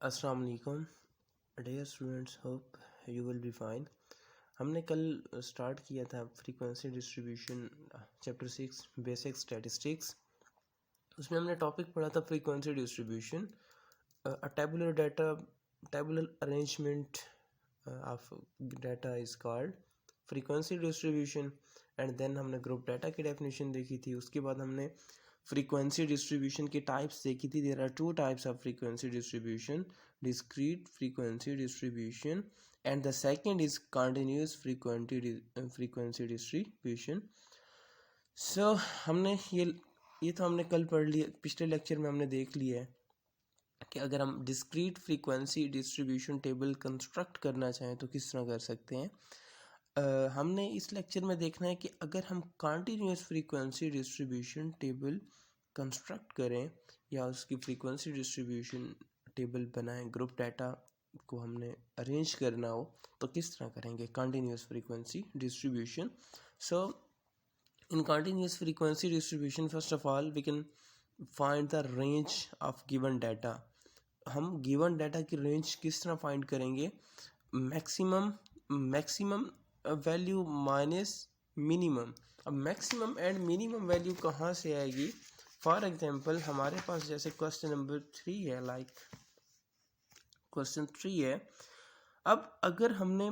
अस्सलाम वालेकुम dear students, hope you will be fine. हमने कल स्टार्ट किया था frequency distribution chapter 6 basic statistics. उसमें हमने टॉपिक पढ़ा था frequency distribution, tabular data, tabular arrangement of data is called frequency distribution. And then हमने ग्रुप डाटा की डेफिनेशन देखी थी। उसके बाद हमने फ्रीक्वेंसी डिस्ट्रीब्यूशन की टाइप्स देखी थी। There are two types of frequency distribution, discrete frequency distribution and the second is continuous frequency distribution. So हमने ये तो हमने कल पढ़ लिया। पिछले लेक्चर में हमने देख लिया है कि अगर हम discrete frequency distribution table construct करना चाहें तो किस तरह कर सकते हैं। हमने इस लेक्चर में देखना है कि अगर हम continuous frequency distribution table construct करें या उसकी फ्रीक्वेंसी डिस्ट्रीब्यूशन टेबल बनाएं, ग्रुप डाटा को हमने अरेंज करना हो तो किस तरह करेंगे continuous frequency distribution. So in continuous frequency distribution first of all we can find the range of given data. हम गिवन डाटा की रेंज किस तरह फाइंड करेंगे? Maximum value minus minimum. अब मैक्सिमम एंड मिनिमम वैल्यू कहाँ से आएगी? For example हमारे पास जैसे क्वेश्चन नंबर 3 है, क्वेश्चन 3 है। अब अगर हमने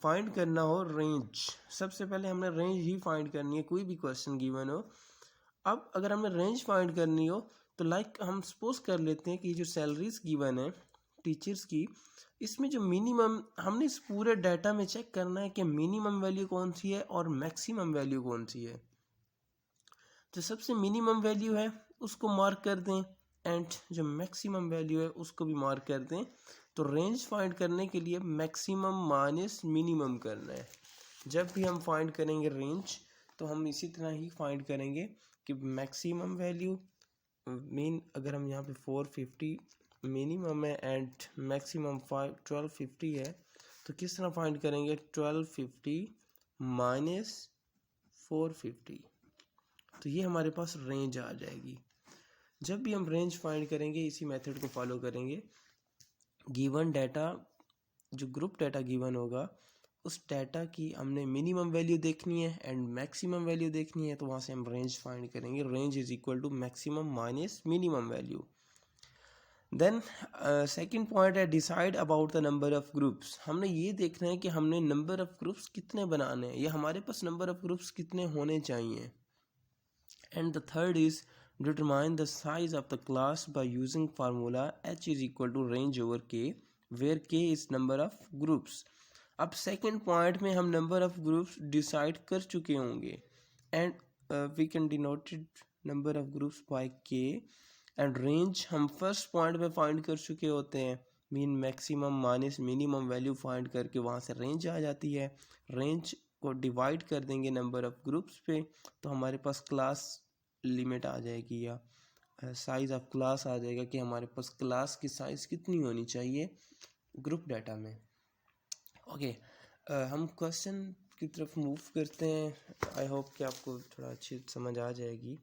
फाइंड करना हो रेंज, सबसे पहले हमने रेंज ही फाइंड करनी है, कोई भी क्वेश्चन गिवन हो। अब अगर हमने रेंज फाइंड करनी हो तो हम सपोज कर लेते हैं कि जो सैलरीज गिवन है टीचर्स की, इसमें जो मिनिमम, हमने इस पूरे डाटा में चेक करना है कि मिनिमम वैल्यू कौन सी है और मैक्सिमम वैल्यू कौन सी है। जो सबसे मिनिमम वैल्यू है उसको मार्क कर दें एंड जो मैक्सिमम वैल्यू है उसको भी मार्क कर दें। तो रेंज फाइंड करने के लिए मैक्सिमम माइनस मिनिमम करना है। जब भी हम फाइंड करेंगे रेंज तो हम इसी तरह ही फाइंड करेंगे कि मैक्सिमम वैल्यू मीन, अगर हम यहाँ पे 450 मिनिमम है एंड मैक्सिमम 1250 है तो किस तरह फाइंड करेंगे? 1250 माइनस 450, तो ये हमारे पास रेंज आ जाएगी। जब भी हम रेंज फाइंड करेंगे इसी मेथड को फॉलो करेंगे। गिवन डाटा, जो ग्रुप डाटा गिवन होगा उस डाटा की हमने मिनिमम वैल्यू देखनी है एंड मैक्सिमम वैल्यू देखनी है, तो वहाँ से हम रेंज फाइंड करेंगे। Range is equal to maximum minus minimum value. Then second point है decide about the number of groups. हमने ये देखना है कि हमने नंबर ऑफ ग्रुप्स कितने बनाने हैं या हमारे पास नंबर ऑफ ग्रुप्स कितने होने चाहिए। And the third is determine the size of the class by using formula h is equal to range over k, where k is number of groups. अब second point में हम number of groups decide कर चुके होंगे and we can denoted number of groups by K and range हम first point में find कर चुके होते हैं। Mean maximum minus minimum value find करके वहाँ से रेंज आ जाती है। रेंज को डिवाइड कर देंगे नंबर ऑफ ग्रुप्स पे तो हमारे पास क्लास लिमिट आ जाएगी या साइज ऑफ क्लास आ जाएगा कि हमारे पास क्लास की साइज कितनी होनी चाहिए ग्रुप डाटा में। ओके, हम क्वेश्चन की तरफ मूव करते हैं। आई होप कि आपको थोड़ा अच्छी समझ आ जाएगी।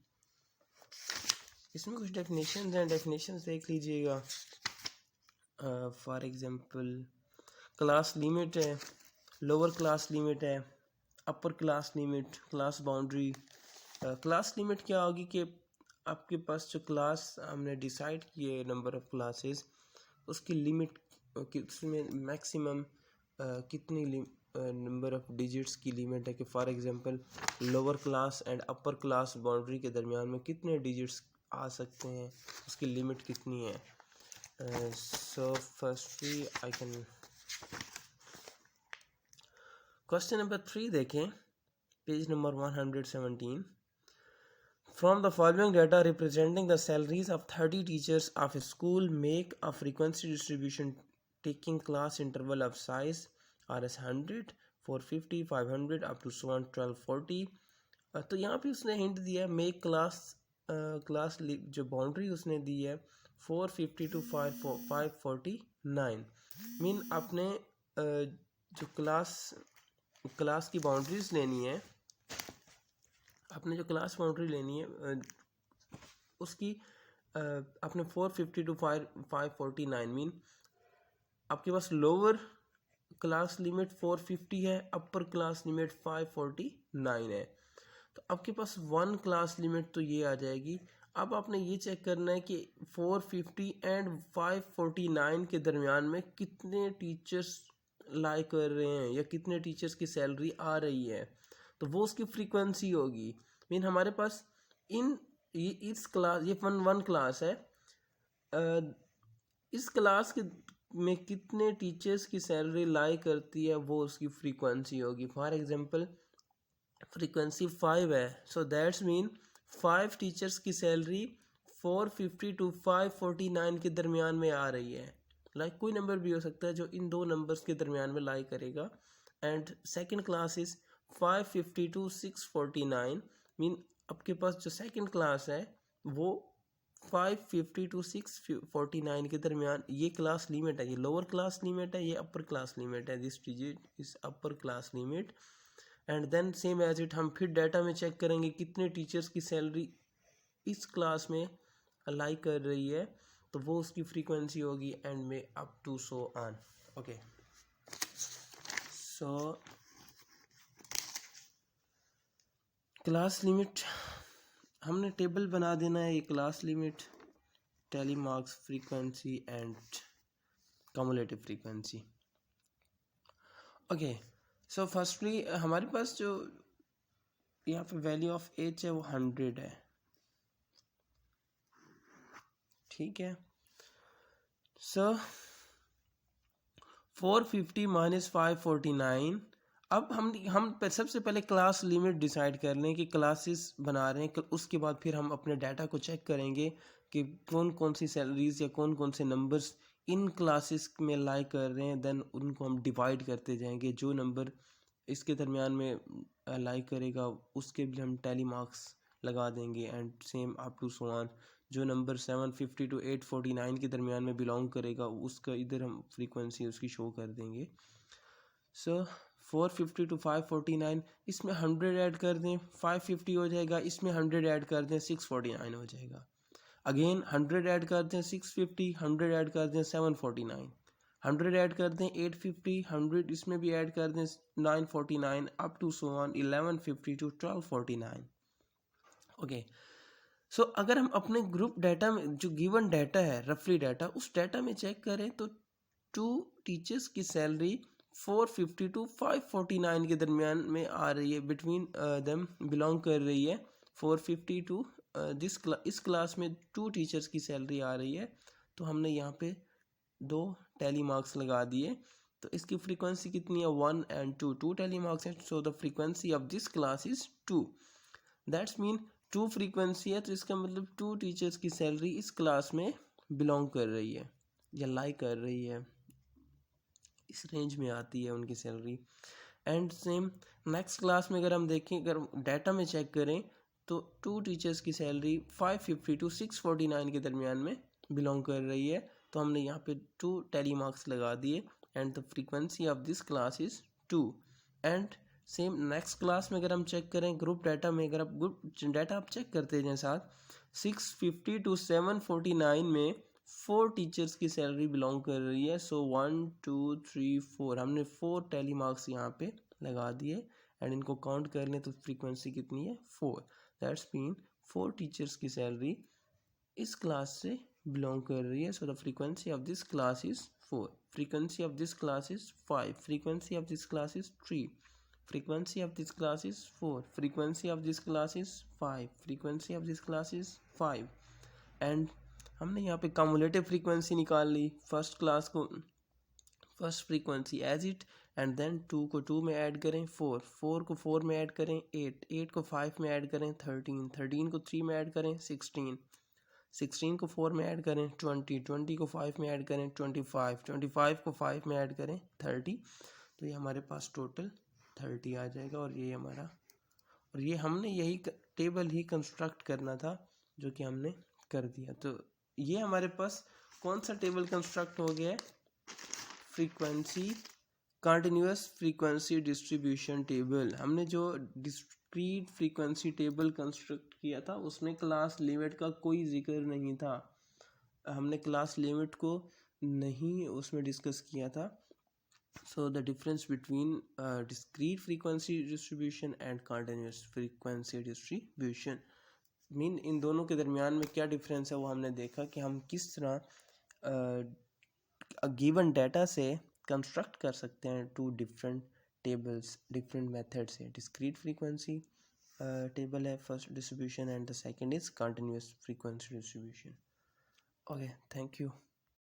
इसमें कुछ डेफिनेशंस हैं, डेफिनेशंस देख लीजिएगा। फॉर एग्जांपल क्लास लिमिट है, लोअर क्लास लिमिट है, अपर class limit, class boundary. Class limit क्या होगी कि आपके पास जो क्लास हमने डिसाइड किए नंबर ऑफ क्लासेस, उसकी लिमिट उसमें मैक्सिमम कितनी नंबर ऑफ डिजिट्स की लिमिट है कि for example lower class and upper class boundary के दरमियान में कितने डिजिट्स आ सकते हैं, उसकी लिमिट कितनी है। So firstly I can question number 3 देखें, page number 117। From the following data representing the salaries of 30 teachers of a school, make a frequency distribution taking class interval of size RS 100, 450, 500 up to 1240। तो यहाँ पे उसने hint दिया है make class जो boundary उसने दी है 450 to 549। मीन आपने जो क्लास की बाउंड्रीज लेनी है, आपने जो क्लास बाउंड्री लेनी है उसकी आपने 450 टू 549 मीन आपके पास लोअर क्लास लिमिट 450 है, अपर क्लास लिमिट 549 है, तो आपके पास वन क्लास लिमिट तो ये आ जाएगी। अब आपने ये चेक करना है कि 450 एंड 549 के दरमियान में कितने टीचर्स लाई कर रहे हैं या कितने टीचर्स की सैलरी आ रही है, तो वो उसकी फ्रीक्वेंसी होगी। मीन हमारे पास इस क्लास, ये वन क्लास है, इस क्लास के में कितने टीचर्स की सैलरी लाई करती है वो उसकी फ्रीक्वेंसी होगी। फॉर एग्जांपल फ्रीक्वेंसी 5 है, सो दैट्स मीन 5 टीचर्स की सैलरी 450 टू 549 के दरमियान में आ रही है। लाइक कोई नंबर भी हो सकता है जो इन दो नंबर्स के दरमियान में लाई करेगा। And second class is 550 to 649, mean आपके पास जो सेकंड क्लास है वो 550 टू 649 के दरमियान, ये क्लास लिमिट है, ये लोअर क्लास लिमिट है, ये अपर क्लास लिमिट है, this digit is upper class limit. And then same as it हम फिर डाटा में चेक करेंगे कितने टीचर्स की सैलरी इस क्लास में अलाई कर रही है, तो वो उसकी फ्रीक्वेंसी होगी एंड में up to so on. Okay, so class limit हमने टेबल बना देना है, ये class limit, tally marks, frequency and cumulative frequency. Okay, so firstly हमारे पास जो यहाँ पे वैल्यू ऑफ एच है वो 100 है, ठीक है। सो 450 माइनस 549, अब हम सबसे पहले क्लास लिमिट डिसाइड कर लें कि क्लासेस बना रहे हैं, उसके बाद फिर हम अपने डाटा को चेक करेंगे कि कौन कौन सी सैलरीज या कौन कौन से नंबर्स इन क्लासेस में लाई कर रहे हैं, देन उनको हम डिवाइड करते जाएंगे। जो नंबर इसके दरमियान में लाई करेगा उसके भी हम टैली मार्क्स लगा देंगे and same up to so on. जो नंबर 750 टू 849 के दरमियान में बिलोंग करेगा उसका इधर हम फ्रीक्वेंसी उसकी शो कर देंगे। सो 450 टू 549, इसमें 100 ऐड कर दें 550 हो जाएगा, इसमें 100 ऐड कर दें 649 हो जाएगा। अगेन 100 ऐड कर दें 650, 100 ऐड कर दें 749, 100 ऐड कर दें 850, 100 इसमें भी ऐड कर दें 949 up to so on 1150 to 1249। Okay, so अगर हम अपने ग्रुप डाटा में जो गिवन डाटा है, रफली डाटा, उस डाटा में चेक करें तो 2 टीचर्स की सैलरी 450 टू 549 के दरमियान में आ रही है, बिटवीन देम बिलोंग कर रही है। 450 टू इस क्लास में 2 टीचर्स की सैलरी आ रही है, तो हमने यहाँ पे 2 टैली मार्क्स लगा दिए, तो इसकी फ्रीक्वेंसी कितनी है 1 एंड 2 टैली मार्क्स है, so the frequency of this class is 2। That's mean 2 frequency है, तो इसका मतलब 2 टीचर्स की सैलरी इस क्लास में बिलोंग कर रही है या लाई कर रही है, इस रेंज में आती है उनकी salary. And same next class में अगर हम देखें, अगर डाटा में चेक करें तो 2 टीचर्स की सैलरी 550 टू 649 के दरमियान में बिलोंग कर रही है, तो हमने यहाँ पे 2 टैली मार्क्स लगा दिए and the frequency of this class is 2। And same next class में अगर हम चेक करें ग्रुप डाटा में, अगर आप ग्रुप डाटा आप चेक करते हैं साथ, 650 टू 749 में 4 टीचर्स की सैलरी बिलोंग कर रही है, सो 1 2 3 4 हमने 4 टैली मार्क्स यहाँ पे लगा दिए एंड इनको काउंट कर लें तो फ्रीक्वेंसी कितनी है 4। दैट्स मीन 4 टीचर्स की सैलरी इस क्लास से बिलोंग कर रही है, so the frequency of this class is 4, frequency of this class is 5, frequency of this class is 3, frequency of this class is 4, frequency of this class is 5, frequency of this class is 5। And हमने यहाँ पे cumulative frequency निकाल ली, first class को first frequency as it, and then 2 को 2 में add करें 4, 4 को 4 में ऐड करें 8, 8 को 5 में ऐड करें 13, 13 को 3 में ऐड करें 16, 16 को 4 में ऐड करें 20, 20 को 5 में ऐड करें 25, 25 को 5 में ऐड करें 30, तो ये हमारे पास टोटल 30 आ जाएगा। और ये हमारा, और ये हमने यही टेबल ही कंस्ट्रक्ट करना था जो कि हमने कर दिया। तो ये हमारे पास कौन सा टेबल कंस्ट्रक्ट हो गया है, frequency continuous frequency distribution table. हमने जो डिस्क्रीट फ्रीक्वेंसी टेबल कंस्ट्रक्ट किया था उसमें क्लास लिमिट का कोई जिक्र नहीं था, हमने क्लास लिमिट को नहीं उसमें डिस्कस किया था. So the difference between discrete frequency distribution and continuous frequency distribution mean in दोनों के दरमियान में क्या डिफरेंस है वो हमने देखा कि हम किस तरह गिवन डाटा से कंस्ट्रक्ट कर सकते हैं two different tables different method से. डिस्क्रीट फ्रीक्वेंसी टेबल है first distribution and the second is continuous frequency distribution. Okay, thank you.